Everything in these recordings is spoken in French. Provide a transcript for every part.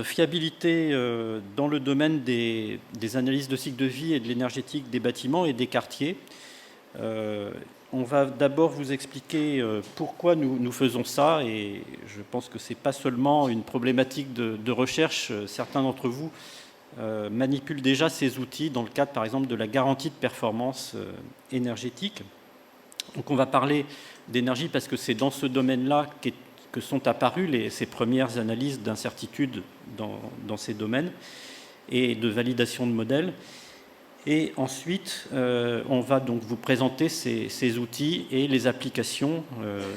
Fiabilité dans le domaine des analyses de cycle de vie et de l'énergétique des bâtiments et des quartiers. On va d'abord vous expliquer pourquoi nous faisons ça, et je pense que ce n'est pas seulement une problématique de recherche. Certains d'entre vous manipulent déjà ces outils dans le cadre, par exemple, de la garantie de performance énergétique. Donc on va parler d'énergie parce que c'est dans ce domaine-là que sont apparues ces premières analyses d'incertitude dans ces domaines et de validation de modèles. Et ensuite, on va donc vous présenter ces outils et les applications,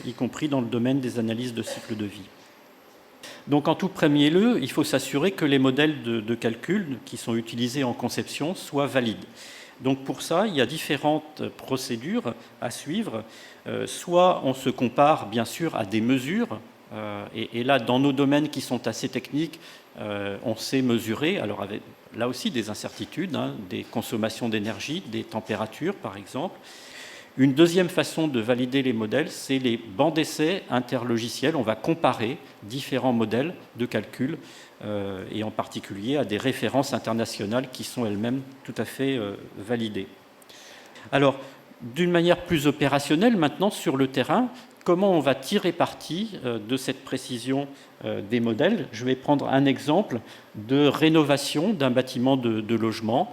y compris dans le domaine des analyses de cycle de vie. Donc en tout premier lieu, il faut s'assurer que les modèles de calcul qui sont utilisés en conception soient valides. Donc pour ça, il y a différentes procédures à suivre. Soit on se compare bien sûr à des mesures, et là dans nos domaines qui sont assez techniques, on sait mesurer, alors avec là aussi des incertitudes, des consommations d'énergie, des températures par exemple. Une deuxième façon de valider les modèles, c'est les bancs d'essai interlogiciels. On va comparer différents modèles de calcul, et en particulier à des références internationales qui sont elles-mêmes tout à fait validées. Alors, d'une manière plus opérationnelle, maintenant, sur le terrain, comment on va tirer parti de cette précision des modèles? Je vais prendre un exemple de rénovation d'un bâtiment de logement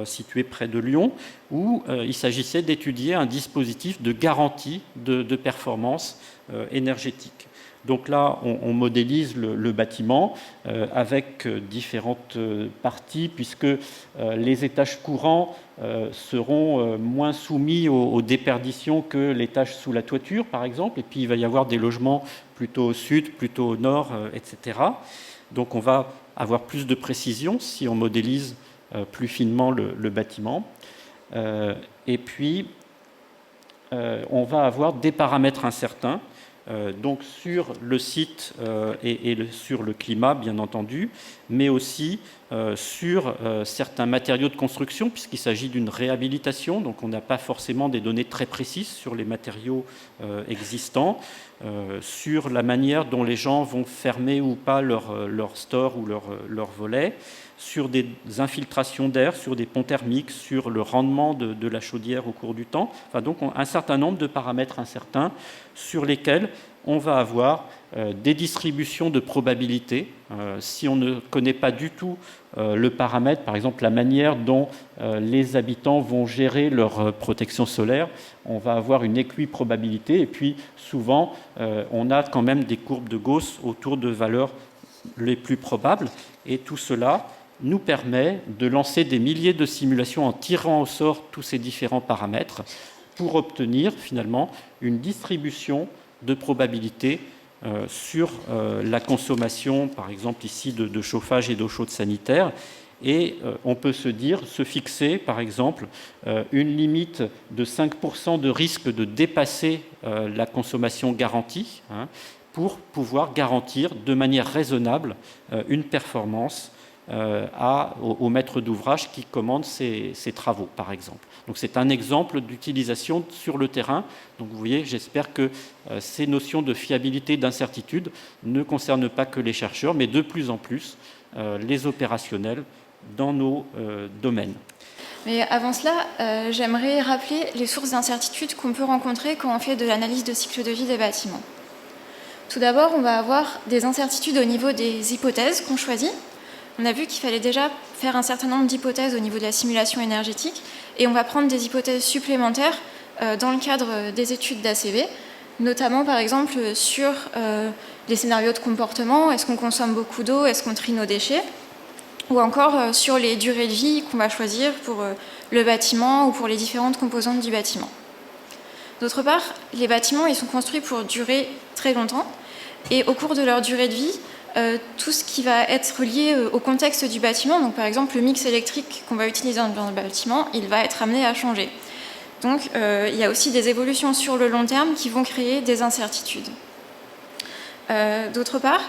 situé près de Lyon, où il s'agissait d'étudier un dispositif de garantie de performance énergétique. Donc là, on modélise le bâtiment avec différentes parties, puisque les étages courants seront moins soumis aux déperditions que l'étage sous la toiture, par exemple. Et puis, il va y avoir des logements plutôt au sud, plutôt au nord, etc. Donc, on va avoir plus de précision si on modélise plus finement le bâtiment. Et puis, on va avoir des paramètres incertains. Donc sur le site et sur le climat, bien entendu, mais aussi sur certains matériaux de construction, puisqu'il s'agit d'une réhabilitation, donc on n'a pas forcément des données très précises sur les matériaux existants, sur la manière dont les gens vont fermer ou pas leur store ou leur volet, sur des infiltrations d'air, sur des ponts thermiques, sur le rendement de la chaudière au cours du temps. Enfin, donc un certain nombre de paramètres incertains sur lesquels on va avoir des distributions de probabilité. Si on ne connaît pas du tout le paramètre, par exemple la manière dont les habitants vont gérer leur protection solaire, on va avoir une équiprobabilité. Et puis souvent, on a quand même des courbes de Gauss autour de valeurs les plus probables. Et tout cela nous permet de lancer des milliers de simulations en tirant au sort tous ces différents paramètres pour obtenir finalement une distribution de probabilité sur la consommation, par exemple ici, de chauffage et d'eau chaude sanitaire. Et on peut se fixer, par exemple, une limite de 5% de risque de dépasser la consommation garantie, pour pouvoir garantir de manière raisonnable une performance au maître d'ouvrage qui commande ces travaux, par exemple. Donc c'est un exemple d'utilisation sur le terrain. Donc vous voyez, j'espère que ces notions de fiabilité, d'incertitude ne concernent pas que les chercheurs, mais de plus en plus les opérationnels dans nos domaines. Mais avant cela, j'aimerais rappeler les sources d'incertitude qu'on peut rencontrer quand on fait de l'analyse de cycle de vie des bâtiments. Tout d'abord, on va avoir des incertitudes au niveau des hypothèses qu'on choisit. On a vu qu'il fallait déjà faire un certain nombre d'hypothèses au niveau de la simulation énergétique, et on va prendre des hypothèses supplémentaires dans le cadre des études d'ACV, notamment par exemple sur les scénarios de comportement, est-ce qu'on consomme beaucoup d'eau, est-ce qu'on trie nos déchets, ou encore sur les durées de vie qu'on va choisir pour le bâtiment ou pour les différentes composantes du bâtiment. D'autre part, les bâtiments ils sont construits pour durer très longtemps, et au cours de leur durée de vie, tout ce qui va être lié au contexte du bâtiment, donc par exemple le mix électrique qu'on va utiliser dans le bâtiment, il va être amené à changer. Donc il y a aussi des évolutions sur le long terme qui vont créer des incertitudes. D'autre part,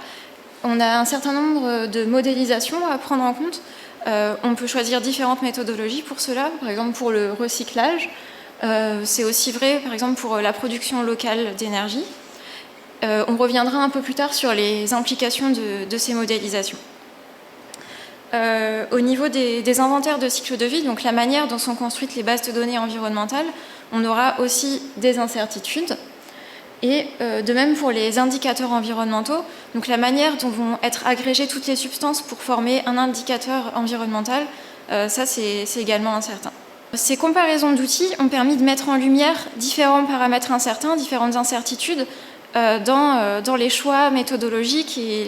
on a un certain nombre de modélisations à prendre en compte. On peut choisir différentes méthodologies pour cela, par exemple pour le recyclage. C'est aussi vrai par exemple pour la production locale d'énergie. On reviendra un peu plus tard sur les implications de ces modélisations. au niveau des inventaires de cycle de vie, donc la manière dont sont construites les bases de données environnementales, on aura aussi des incertitudes. Et de même pour les indicateurs environnementaux, donc la manière dont vont être agrégées toutes les substances pour former un indicateur environnemental, ça c'est également incertain. Ces comparaisons d'outils ont permis de mettre en lumière différents paramètres incertains, différentes incertitudes dans les choix méthodologiques et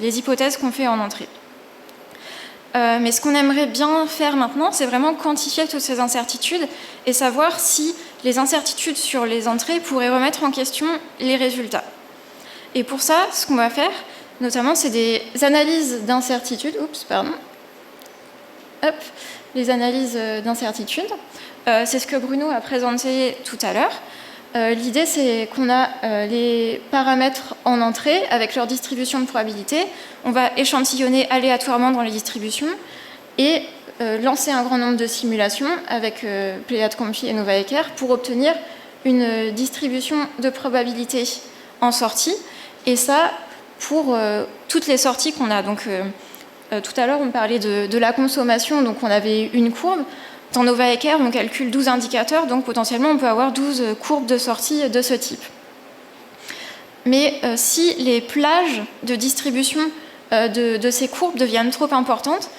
les hypothèses qu'on fait en entrée. Mais ce qu'on aimerait bien faire maintenant, c'est vraiment quantifier toutes ces incertitudes et savoir si les incertitudes sur les entrées pourraient remettre en question les résultats. Et pour ça, ce qu'on va faire, notamment, c'est des analyses d'incertitudes. Les analyses d'incertitude. C'est ce que Bruno a présenté tout à l'heure. L'idée, c'est qu'on a les paramètres en entrée avec leur distribution de probabilité. On va échantillonner aléatoirement dans les distributions et lancer un grand nombre de simulations avec Pléiades-Compi et Nova-Equerre pour obtenir une distribution de probabilité en sortie. Et ça, pour toutes les sorties qu'on a. Donc, tout à l'heure, on parlait de la consommation, donc on avait une courbe. Dans Nova-Equerre, on calcule 12 indicateurs, donc potentiellement, on peut avoir 12 courbes de sortie de ce type. Mais si les plages de distribution de ces courbes deviennent trop importantes,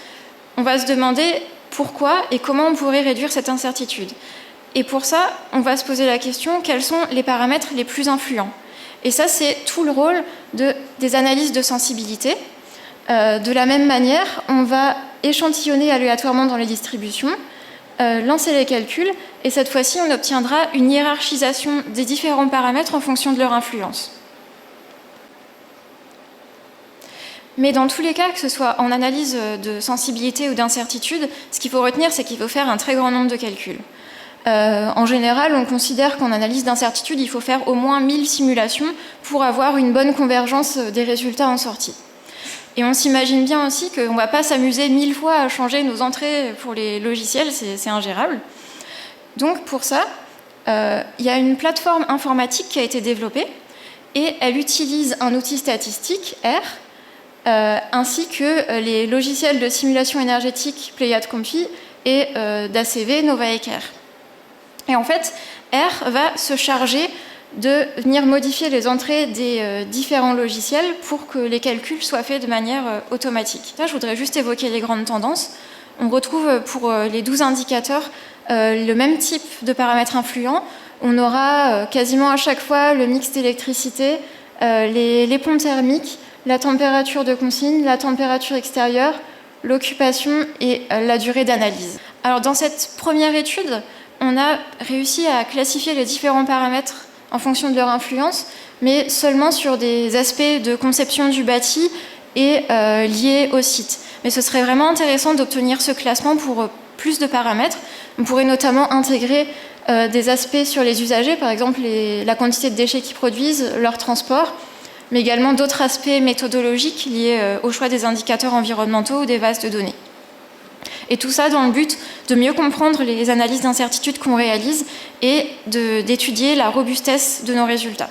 on va se demander pourquoi et comment on pourrait réduire cette incertitude. Et pour ça, on va se poser la question, quels sont les paramètres les plus influents? Et ça, c'est tout le rôle des analyses de sensibilité. De la même manière, on va échantillonner aléatoirement dans les distributions, lancer les calculs, et cette fois-ci, on obtiendra une hiérarchisation des différents paramètres en fonction de leur influence. Mais dans tous les cas, que ce soit en analyse de sensibilité ou d'incertitude, ce qu'il faut retenir, c'est qu'il faut faire un très grand nombre de calculs. En général, on considère qu'en analyse d'incertitude, il faut faire au moins 1000 simulations pour avoir une bonne convergence des résultats en sortie. Et on s'imagine bien aussi qu'on ne va pas s'amuser 1000 fois à changer nos entrées pour les logiciels, c'est ingérable. Donc pour ça, il y a une plateforme informatique qui a été développée et elle utilise un outil statistique, R, ainsi que les logiciels de simulation énergétique Pléiades-Compi et d'ACV Nova-Equerre. Et en fait, R va se charger de venir modifier les entrées des différents logiciels pour que les calculs soient faits de manière automatique. Là, je voudrais juste évoquer les grandes tendances. On retrouve pour les 12 indicateurs le même type de paramètres influents. On aura quasiment à chaque fois le mix d'électricité, les ponts thermiques, la température de consigne, la température extérieure, l'occupation et la durée d'analyse. Alors dans cette première étude, on a réussi à classifier les différents paramètres en fonction de leur influence, mais seulement sur des aspects de conception du bâti et liés au site. Mais ce serait vraiment intéressant d'obtenir ce classement pour plus de paramètres. On pourrait notamment intégrer des aspects sur les usagers, par exemple la quantité de déchets qu'ils produisent, leur transport, mais également d'autres aspects méthodologiques liés au choix des indicateurs environnementaux ou des bases de données. Et tout ça dans le but de mieux comprendre les analyses d'incertitude qu'on réalise et d'étudier la robustesse de nos résultats.